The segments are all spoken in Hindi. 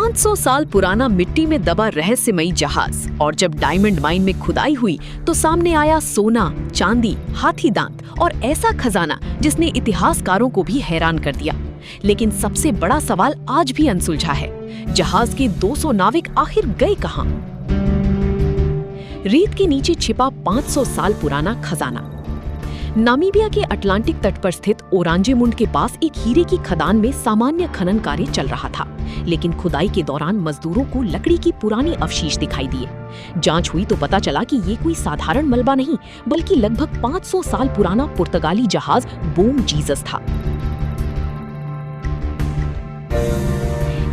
500 साल पुराना मिट्टी में दबा रहस्यमयी जहाज, और जब डायमंड माइन में खुदाई हुई तो सामने आया सोना, चांदी, हाथी दांत और ऐसा खजाना जिसने इतिहासकारों को भी हैरान कर दिया। लेकिन सबसे बड़ा सवाल आज भी अनसुलझा है, जहाज के 200 नाविक आखिर गए कहां? रेत के नीचे छिपा 500 साल पुराना खजाना। नामीबिया के अटलांटिक तट पर स्थित ओरांजेमुंड के पास एक हीरे की खदान में सामान्य खनन कार्य चल रहा था, लेकिन खुदाई के दौरान मजदूरों को लकड़ी की पुरानी अवशेष दिखाई दिए। जांच हुई तो पता चला कि ये कोई साधारण मलबा नहीं, बल्कि लगभग 500 साल पुराना पुर्तगाली जहाज बोम जीसस था।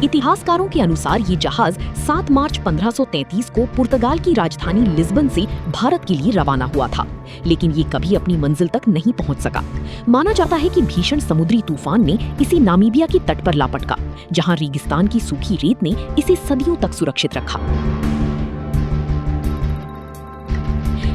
इतिहासकारों के अनुसार ये जहाज 7 मार्च 1533 को पुर्तगाल की राजधानी लिस्बन से भारत के लिए रवाना हुआ था, लेकिन ये कभी अपनी मंजिल तक नहीं पहुंच सका। माना जाता है कि भीषण समुद्री तूफान ने इसे नामीबिया के तट पर ला पटका, जहां रेगिस्तान की सूखी रेत ने इसे सदियों तक सुरक्षित रखा।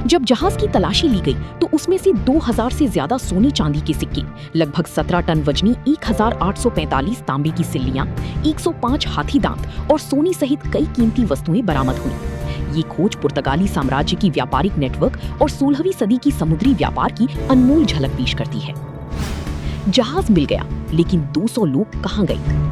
जब जहाज की तलाशी ली गई तो उसमें से 2000 से ज्यादा सोने चांदी के सिक्के, लगभग 17 टन वजनी 1845 तांबे की सिल्लियां, 105 हाथी दांत और सोने सहित कई कीमती वस्तुएं बरामद हुई। ये खोज पुर्तगाली साम्राज्य की व्यापारिक नेटवर्क और 16वीं सदी की समुद्री व्यापार की अनमोल झलक पेश करती है। जहाज मिल गया, लेकिन 200 लोग कहां गए?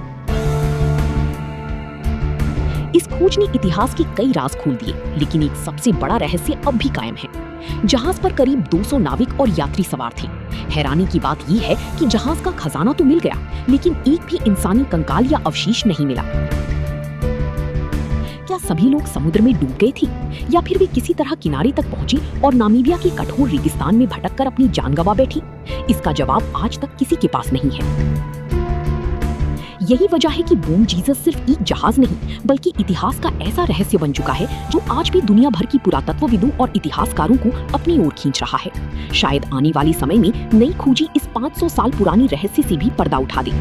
इस खोज ने इतिहास के कई राज खोल दिए, लेकिन एक सबसे बड़ा रहस्य अब भी कायम है। जहाज पर करीब 200 नाविक और यात्री सवार थे। हैरानी की बात यह है कि जहाज का खजाना तो मिल गया, लेकिन एक भी इंसानी कंकाल या अवशेष नहीं मिला। क्या सभी लोग समुद्र में डूब गए थे, या फिर वे किसी तरह किनारे तक पहुंची और नामीबिया के कठोर रेगिस्तान में भटककर अपनी जान गंवा बैठी? इसका जवाब आज तक किसी के पास नहीं है। यही वजह है कि बोम जीसस सिर्फ एक जहाज नहीं, बल्कि इतिहास का ऐसा रहस्य बन चुका है जो आज भी दुनिया भर की पुरातत्वविदों और इतिहासकारों को अपनी ओर खींच रहा है। शायद आने वाले समय में नई खोजी इस 500 साल पुरानी रहस्य से भी पर्दा उठा दे।